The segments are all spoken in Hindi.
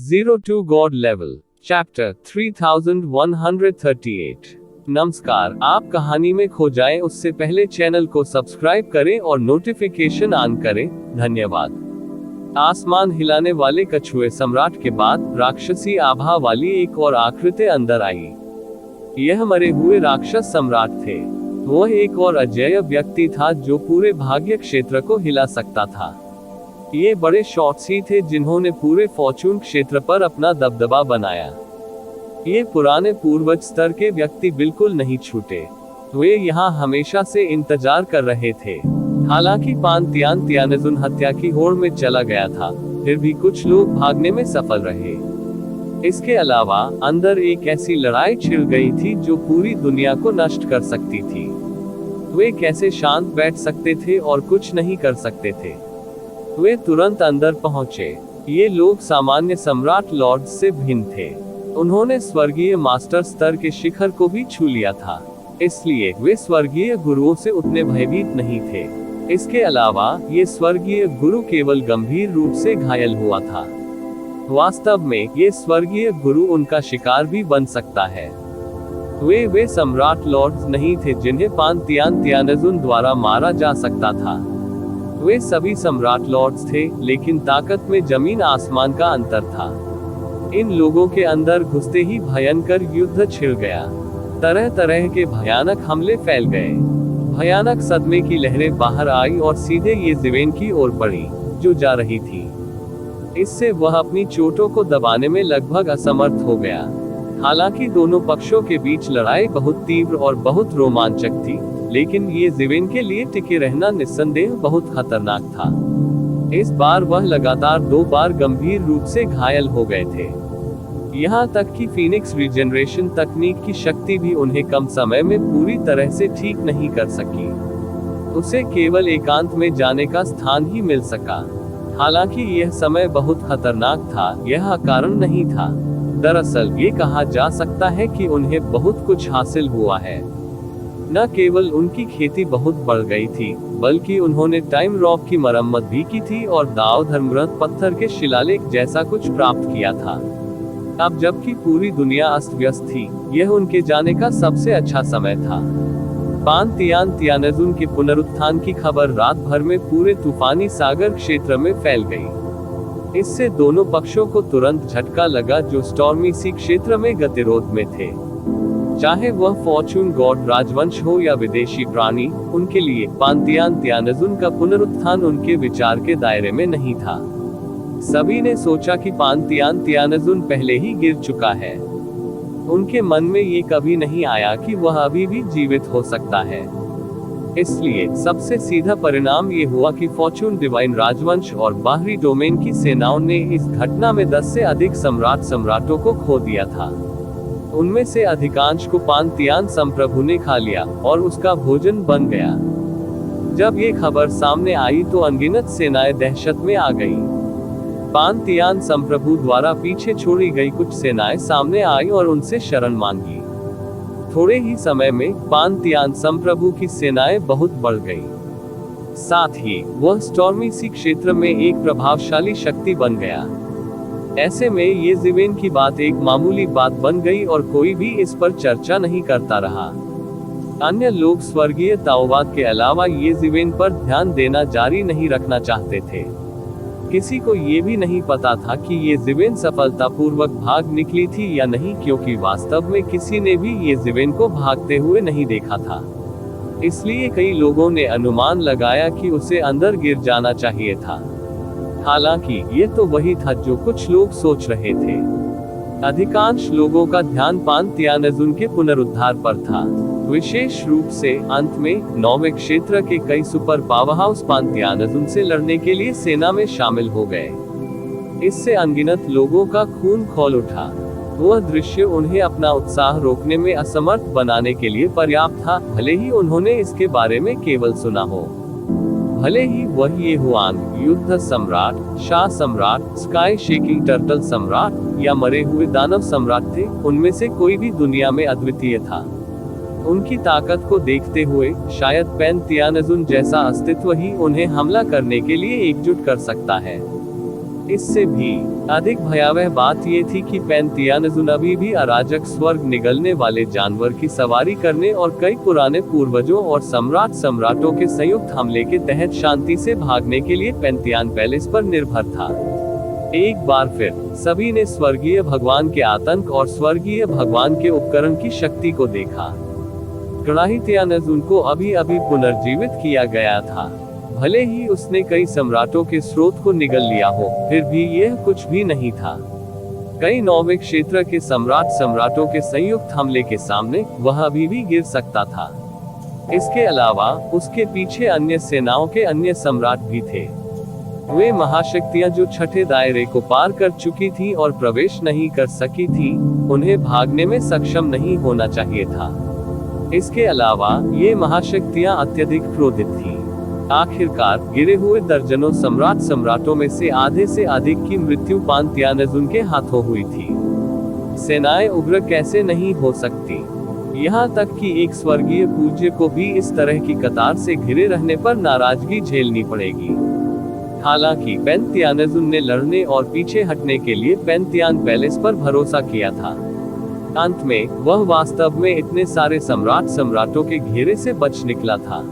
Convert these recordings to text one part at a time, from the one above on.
Zero to God Level, Chapter 3138। नमस्कार, आप कहानी में खो जाएं उससे पहले चैनल को सब्सक्राइब करें और नोटिफिकेशन ऑन करें। धन्यवाद। आसमान हिलाने वाले कछुए सम्राट के बाद राक्षसी आभा वाली एक और आकृति अंदर आई। यह मरे हुए राक्षस सम्राट थे। वह एक और अजेय व्यक्ति था जो पूरे भाग्य क्षेत्र को हिला सकता था। ये बड़े शॉट्स ही थे जिन्होंने पूरे फॉर्चून क्षेत्र पर अपना दबदबा बनाया। ये पुराने पूर्वज स्तर के व्यक्ति बिल्कुल नहीं छूटे। वे यहाँ हमेशा से इंतजार कर रहे थे। हालांकि पान तियान तियानजुन हत्या की होड़ में चला गया था, फिर भी कुछ लोग भागने में सफल रहे। इसके अलावा अंदर एक ऐसी लड़ाई छिड़ गई थी जो पूरी दुनिया को नष्ट कर सकती थी। वे कैसे शांत बैठ सकते थे और कुछ नहीं कर सकते थे। वे तुरंत अंदर पहुंचे। ये लोग सामान्य सम्राट लॉर्ड से भिन्न थे। उन्होंने स्वर्गीय मास्टर स्तर के शिखर को भी छू लिया था, इसलिए वे स्वर्गीय गुरुओं से उतने भयभीत नहीं थे। इसके अलावा ये स्वर्गीय गुरु केवल गंभीर रूप से घायल हुआ था। वास्तव में ये स्वर्गीय गुरु उनका शिकार भी बन सकता है। वे सम्राट लॉर्ड्स नहीं थे जिन्हें पान तियान तियानजुन द्वारा मारा जा सकता था। वे सभी सम्राट लॉर्ड्स थे, लेकिन ताकत में जमीन आसमान का अंतर था। इन लोगों के अंदर घुसते ही भयंकर युद्ध छिड़ गया। तरह तरह के भयानक हमले फैल गए। भयानक सदमे की लहरें बाहर आई और सीधे ये ज़िवेन की ओर बढ़ी, जो जा रही थी। इससे वह अपनी चोटों को दबाने में लगभग असमर्थ हो गया। हालांकि दोनों पक्षों के बीच लड़ाई बहुत तीव्र और बहुत रोमांचक थी, लेकिन ये ज़िवेन के लिए टिके रहना निस्संदेह बहुत खतरनाक था। इस बार वह लगातार 2 बार गंभीर रूप से घायल हो गए थे। यहाँ तक कि फीनिक्स रीजनरेशन तकनीक की शक्ति भी उन्हें कम समय में पूरी तरह से ठीक नहीं कर सकी। उसे केवल एकांत में जाने का स्थान ही मिल सका। हालांकि यह समय बहुत खतरनाक था, यह कारण नहीं था। दरअसल ये कहा जा सकता है कि उन्हें बहुत कुछ हासिल हुआ है। न केवल उनकी खेती बहुत बढ़ गई थी, बल्कि उन्होंने टाइम रॉक की मरम्मत भी की थी और दाव धर्मरथ पत्थर के शिलालेख जैसा कुछ प्राप्त किया था। अब जबकि पूरी दुनिया अस्त व्यस्त थी, यह उनके जाने का सबसे अच्छा समय था। पान तियान तियानजुन के पुनरुत्थान की खबर रात भर में पूरे तूफानी सागर क्षेत्र में फैल गई। इससे दोनों पक्षों को तुरंत झटका लगा जो स्टॉर्मी सी क्षेत्र में गतिरोध में थे। चाहे वह फॉर्चून गॉड राजवंश हो या विदेशी प्राणी, उनके लिए पान तियान तियानजुन का पुनरुत्थान उनके विचार के दायरे में नहीं था। सभी ने सोचा कि पान तियान तियानजुन पहले ही गिर चुका है। उनके मन में ये कभी नहीं आया कि वह अभी भी जीवित हो सकता है। इसलिए सबसे सीधा परिणाम ये हुआ कि फॉर्चून डिवाइन राजवंश और बाहरी डोमेन की सेनाओं ने इस घटना में 10 से अधिक सम्राटों को खो दिया था। उनमें से अधिकांश को पान तियान संप्रभु ने खा लिया और उसका भोजन बन गया। जब ये खबर सामने आई तो अनगिनत सेनाएं दहशत में आ गई। पान तियान संप्रभु द्वारा पीछे छोड़ी गई कुछ सेनाएं सामने आई और उनसे शरण मांगी। थोड़े ही समय में पान तियान संप्रभु की सेनाएं बहुत बढ़ गई। साथ ही वह स्टॉर्मी सी क्षेत्र में एक प्रभावशाली शक्ति बन गया। ऐसे में ये ज़िवेन की बात एक मामूली बात बन गई और कोई भी इस पर चर्चा नहीं करता रहा। अन्य लोग स्वर्गीय ताओवाद के अलावा ये ज़िवेन पर ध्यान देना जारी नहीं रखना चाहते थे। किसी को ये भी नहीं पता था कि ये ज़िवेन सफलतापूर्वक भाग निकली थी या नहीं, क्योंकि वास्तव में किसी ने भी ये ज़िवेन को भागते हुए नहीं देखा था। इसलिए कई लोगों ने अनुमान लगाया कि उसे अंदर गिर जाना चाहिए था। हालांकि ये तो वही था जो कुछ लोग सोच रहे थे। अधिकांश लोगों का ध्यान पान तियानजुन के पुनरुद्धार पर था। विशेष रूप से अंत में 9वें क्षेत्र के कई सुपर पावरहाउस पान तियानजुन से लड़ने के लिए सेना में शामिल हो गए। इससे अनगिनत लोगों का खून खौल उठा। वह दृश्य उन्हें अपना उत्साह रोकने में असमर्थ बनाने के लिए पर्याप्त था, भले ही उन्होंने इसके बारे में केवल सुना हो। भले ही वह ये हुआंग युद्ध सम्राट, शाह सम्राट, स्काई शेकिंग टर्टल सम्राट या मरे हुए दानव सम्राट थे, उनमें से कोई भी दुनिया में अद्वितीय था। उनकी ताकत को देखते हुए शायद पैन तियानजुन जैसा अस्तित्व ही उन्हें हमला करने के लिए एकजुट कर सकता है। इससे भी अधिक भयावह बात ये थी कि पैंथियानज़ुन अभी भी अराजक स्वर्ग निगलने वाले जानवर की सवारी करने और कई पुराने पूर्वजों और सम्राटों के संयुक्त हमले के तहत शांति से भागने के लिए पैंथियन पैलेस पर निर्भर था। एक बार फिर सभी ने स्वर्गीय भगवान के आतंक और स्वर्गीय भगवान के उपकरण की शक्ति को देखा। पैंथियानज़ुन को अभी अभी पुनर्जीवित किया गया था। भले ही उसने कई सम्राटों के स्रोत को निगल लिया हो, फिर भी यह कुछ भी नहीं था। कई नौवे क्षेत्र के सम्राटों के संयुक्त हमले के सामने वह अभी भी गिर सकता था। इसके अलावा उसके पीछे अन्य सेनाओं के अन्य सम्राट भी थे। वे महाशक्तियां जो छठे दायरे को पार कर चुकी थी और प्रवेश नहीं कर सकी थी, उन्हें भागने में सक्षम नहीं होना चाहिए था। इसके अलावा ये महाशक्तियां अत्यधिक क्रोधित थी। आखिरकार गिरे हुए दर्जनों सम्राटों में से आधे से अधिक की मृत्यु पैंथियानज़ुन के हाथों हुई थी। सेनाएं उग्र कैसे नहीं हो सकती, यहाँ तक कि एक स्वर्गीय पूज्य को भी इस तरह की कतार से घिरे रहने पर नाराजगी झेलनी पड़ेगी। हालांकि पैंथियानज़ुन ने लड़ने और पीछे हटने के लिए पैंथियन पैलेस पर भरोसा किया था। अंत में वह वास्तव में इतने सारे सम्राटों के घेरे से बच निकला था।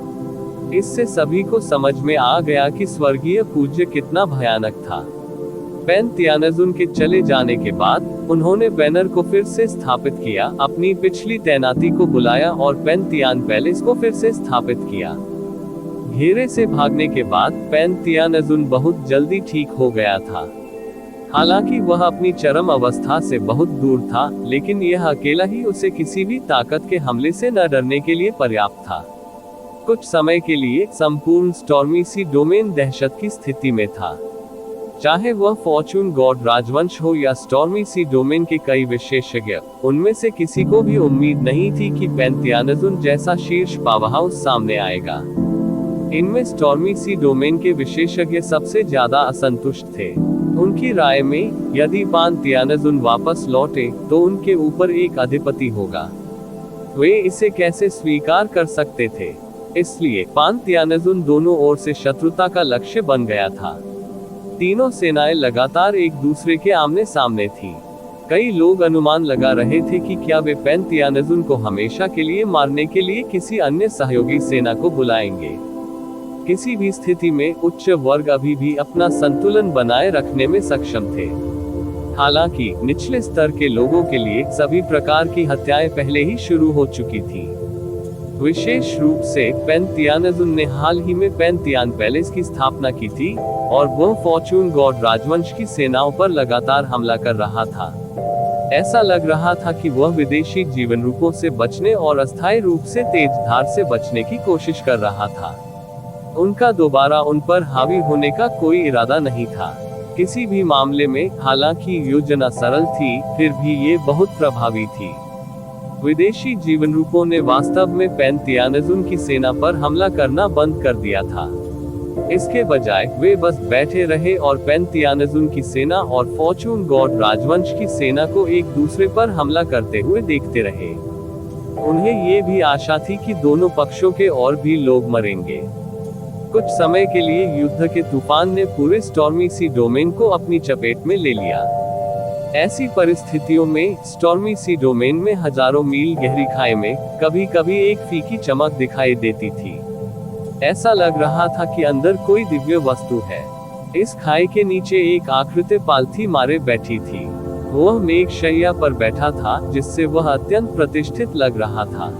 इससे सभी को समझ में आ गया कि स्वर्गीय पूज्य कितना भयानक था। पैंथियानज़ुन के चले जाने के बाद उन्होंने बैनर को फिर से स्थापित किया, अपनी पिछली तैनाती को बुलाया और पैंथियन पैलेस को फिर से स्थापित किया। घेरे से भागने के बाद पैंथियानज़ुन बहुत जल्दी ठीक हो गया था। हालांकि वह अपनी चरम अवस्था से बहुत दूर था, लेकिन यह अकेला ही उसे किसी भी ताकत के हमले से न डरने के लिए पर्याप्त था। कुछ समय के लिए संपूर्ण स्टॉर्मी सी डोमेन दहशत की स्थिति में था। चाहे वह फॉर्चून गॉड राजवंश हो या स्टॉर्मी सी डोमेन के कई विशेषज्ञ, उनमें से किसी को भी उम्मीद नहीं थी कि पैंथियानज़ुन जैसा शीर्ष पावरहाउस सामने आएगा। इनमें स्टॉर्मी सी डोमेन के विशेषज्ञ सबसे ज्यादा असंतुष्ट थे। उनकी राय में यदि पैंथियानज़ुन वापस लौटे तो उनके ऊपर एक अधिपति होगा। वे इसे कैसे स्वीकार कर सकते थे? इसलिए पैंथियानज़ुन दोनों ओर से शत्रुता का लक्ष्य बन गया था। तीनों सेनाएं लगातार एक दूसरे के आमने सामने थीं। कई लोग अनुमान लगा रहे थे कि क्या वे पैंथियानज़ुन को हमेशा के लिए मारने के लिए किसी अन्य सहयोगी सेना को बुलाएंगे। किसी भी स्थिति में उच्च वर्ग अभी भी अपना संतुलन बनाए रखने में सक्षम थे। हालांकि निचले स्तर के लोगों के लिए सभी प्रकार की हत्याएं पहले ही शुरू हो चुकी थी। विशेष रूप से पैंथियानज़ुन ने हाल ही में पैंथियन पैलेस की स्थापना की थी और वह फॉर्चून गॉड राजवंश की सेनाओं पर लगातार हमला कर रहा था। ऐसा लग रहा था कि वह विदेशी जीवन रूपों से बचने और अस्थायी रूप से तेज धार से बचने की कोशिश कर रहा था। उनका दोबारा उन पर हावी होने का कोई इरादा नहीं था। किसी भी मामले में हालांकि योजना सरल थी, फिर भी ये बहुत प्रभावी थी। विदेशी जीवन रूपों ने वास्तव में पैंथियानज़ुन की सेना पर हमला करना बंद कर दिया था। इसके बजाय वे बस बैठे रहे और पैंथियानज़ुन की सेना और फॉर्चून गॉड राजवंश की सेना को एक दूसरे पर हमला करते हुए देखते रहे। उन्हें ये भी आशा थी कि दोनों पक्षों के और भी लोग मरेंगे। कुछ समय के लिए युद्ध के तूफान ने पूरे स्टॉर्मी सी डोमेन को अपनी चपेट में ले लिया। ऐसी परिस्थितियों में स्टॉर्मी सी डोमेन में हजारों मील गहरी खाई में कभी कभी एक फीकी चमक दिखाई देती थी। ऐसा लग रहा था कि अंदर कोई दिव्य वस्तु है। इस खाई के नीचे एक आकृति पालथी मारे बैठी थी। वह मेघशैया पर बैठा था, जिससे वह अत्यंत प्रतिष्ठित लग रहा था।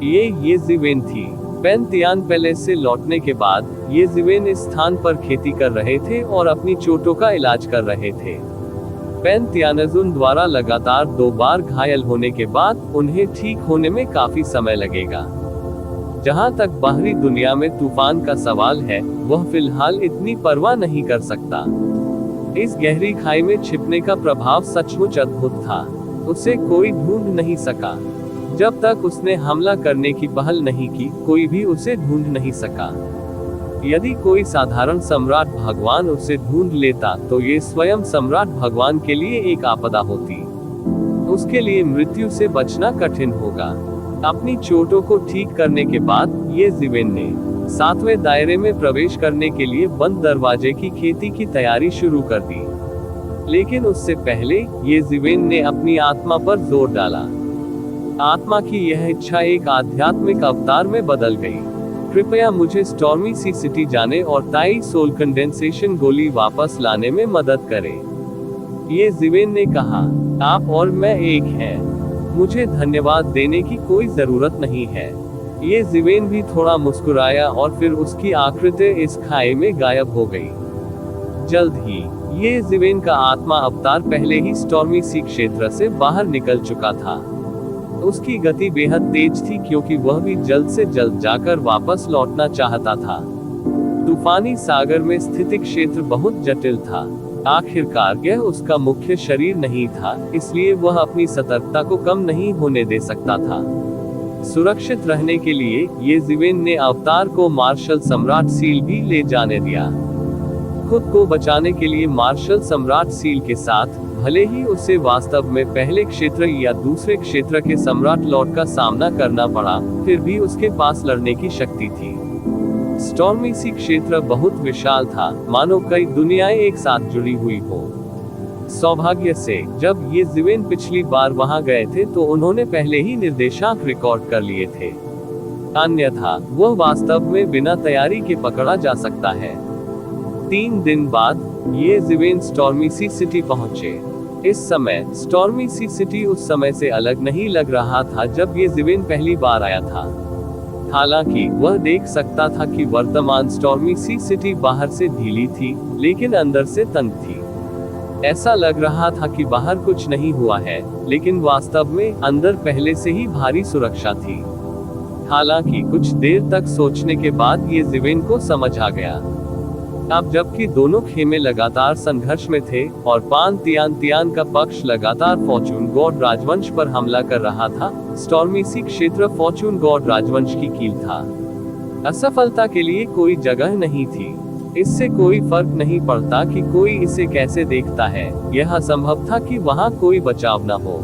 ये ज़िवेन थी। पैंथियन पैलेस से लौटने के बाद ये ज़िवेन इस स्थान पर खेती कर रहे थे और अपनी चोटों का इलाज कर रहे थे। पैंथियानज़ुन द्वारा लगातार 2 बार घायल होने के बाद उन्हें ठीक होने में काफी समय लगेगा। जहां तक बाहरी दुनिया में तूफान का सवाल है, वह फिलहाल इतनी परवाह नहीं कर सकता। इस गहरी खाई में छिपने का प्रभाव सचमुच अद्भुत था। उसे कोई ढूंढ नहीं सका। जब तक उसने हमला करने की पहल नहीं की, कोई भी उसे ढूंढ नहीं सका। यदि कोई साधारण सम्राट भगवान उसे ढूंढ लेता तो ये स्वयं सम्राट भगवान के लिए एक आपदा होती। उसके लिए मृत्यु से बचना कठिन होगा। अपनी चोटों को ठीक करने के बाद ये ज़िवेन ने सातवें दायरे में प्रवेश करने के लिए बंद दरवाजे की खेती की तैयारी शुरू कर दी। लेकिन उससे पहले येज़िवेन ने अपनी आत्मा पर जोर डाला। आत्मा की यह इच्छा एक आध्यात्मिक अवतार में बदल गई। कृपया मुझे स्टॉर्मी सी सिटी जाने और ताई सोल कंडेंसेशन गोली वापस लाने में मदद करें। येज़िवेन ने कहा, आप और मैं एक हैं। मुझे धन्यवाद देने की कोई जरूरत नहीं है। येज़िवेन भी थोड़ा मुस्कुराया और फिर उसकी आकृति इस खाई में गायब हो गई। जल्द ही येज़िवेन का आत्मा अवतार पहले ही स्टॉर्मी सी क्षेत्र से बाहर निकल चुका था। उसकी गति बेहद तेज थी क्योंकि वह भी जल्द से जल्द जाकर वापस लौटना चाहता था। तूफानी सागर में स्थित क्षेत्र बहुत जटिल था। आखिरकार यह उसका मुख्य शरीर नहीं था, इसलिए वह अपनी सतर्कता को कम नहीं होने दे सकता था। सुरक्षित रहने के लिए येज़िवेन ने अवतार को मार्शल सम्राट सील भी ले जाने दिया। खुद को बचाने के लिए मार्शल सम्राट सील के साथ, भले ही उसे वास्तव में पहले क्षेत्र या दूसरे क्षेत्र के सम्राट लॉर्ड का सामना करना पड़ा, फिर भी उसके पास लड़ने की शक्ति थी। स्टॉर्मी सी क्षेत्र बहुत विशाल था, मानो कई दुनियाएं एक साथ जुड़ी हुई हो। सौभाग्य से जब येज़िवेन पिछली बार वहां गए थे तो उन्होंने पहले ही निर्देशांक रिकॉर्ड कर लिए थे। अन्यथा वह वास्तव में बिना तैयारी के पकड़ा जा सकता है। 3 दिन बाद येज़िवेन स्टॉर्मी सी सिटी पहुंचे। इस समय स्टॉर्मी सी सिटी उस समय से अलग नहीं लग रहा था जब येज़िवेन पहली बार आया था। हालांकि वह देख सकता था कि वर्तमान स्टॉर्मी सी सिटी बाहर से ढीली थी, लेकिन अंदर से तंग थी। ऐसा लग रहा था कि बाहर कुछ नहीं हुआ है, लेकिन वास्तव में अंदर पहले से ही भारी सुरक्षा थी। हालांकि कुछ देर तक सोचने के बाद येज़िवेन को समझ आ गया। अब जबकि दोनों खेमे लगातार संघर्ष में थे और पान तियान तियान का पक्ष लगातार फॉर्चून गॉड राजवंश पर हमला कर रहा था, स्टॉर्मी सी क्षेत्र फॉर्चून गॉड राजवंश की कील था। असफलता के लिए कोई जगह नहीं थी। इससे कोई फर्क नहीं पड़ता कि कोई इसे कैसे देखता है, यह असंभव था कि वहां कोई बचाव न हो।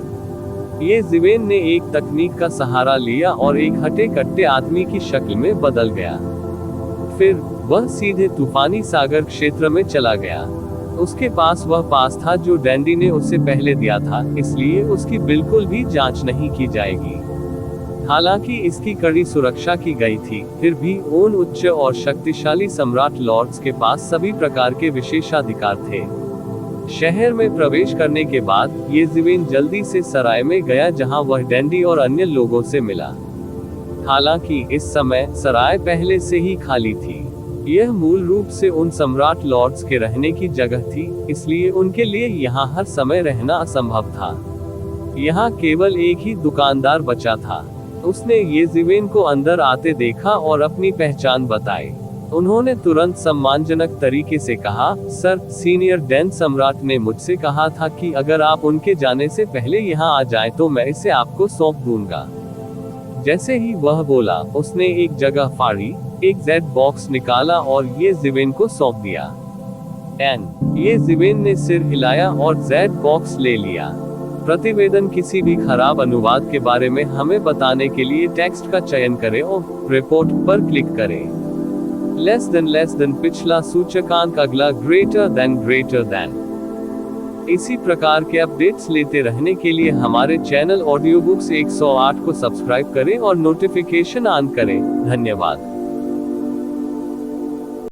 येज़िवेन ने एक तकनीक का सहारा लिया और एक हटे कट्टे आदमी की शक्ल में बदल गया। फिर वह सीधे तूफानी सागर क्षेत्र में चला गया। उसके पास वह पास था जो डैंडी ने उसे पहले दिया था, इसलिए उसकी बिल्कुल भी जांच नहीं की जाएगी। हालांकि इसकी कड़ी सुरक्षा की गई थी, फिर भी उन उच्च और शक्तिशाली सम्राट लॉर्ड्स के पास सभी प्रकार के विशेषाधिकार थे। शहर में प्रवेश करने के बाद येज़िवेन जल्दी से सराय में गया जहां वह डैंडी और अन्य लोगों से मिला। हालांकि इस समय सराय पहले से ही खाली थी। यह मूल रूप से उन सम्राट लॉर्ड्स के रहने की जगह थी, इसलिए उनके लिए यहाँ हर समय रहना असंभव था। यहाँ केवल एक ही दुकानदार बचा था। उसने येज़िवेन को अंदर आते देखा और अपनी पहचान बताई। उन्होंने तुरंत सम्मानजनक तरीके से कहा, सर, सीनियर डैन सम्राट ने मुझसे कहा था कि अगर आप उनके जाने से पहले यहाँ आ जाएं तो मैं इसे आपको सौंप दूंगा। जैसे ही वह बोला, उसने एक जगह फाड़ी, एक जेड बॉक्स निकाला और येज़िवेन को सौंप दिया। येज़िवेन ने सिर हिलाया और जेड बॉक्स ले लिया। प्रतिवेदन किसी भी खराब अनुवाद के बारे में हमें बताने के लिए टेक्स्ट का चयन करें और रिपोर्ट पर क्लिक करें। लेस देन पिछला सूचकांक, अगला ग्रेटर देन। इसी प्रकार के अपडेट्स लेते रहने के लिए हमारे चैनल ऑडियो बुक्स 108 को सब्सक्राइब करें और नोटिफिकेशन ऑन करें। धन्यवाद।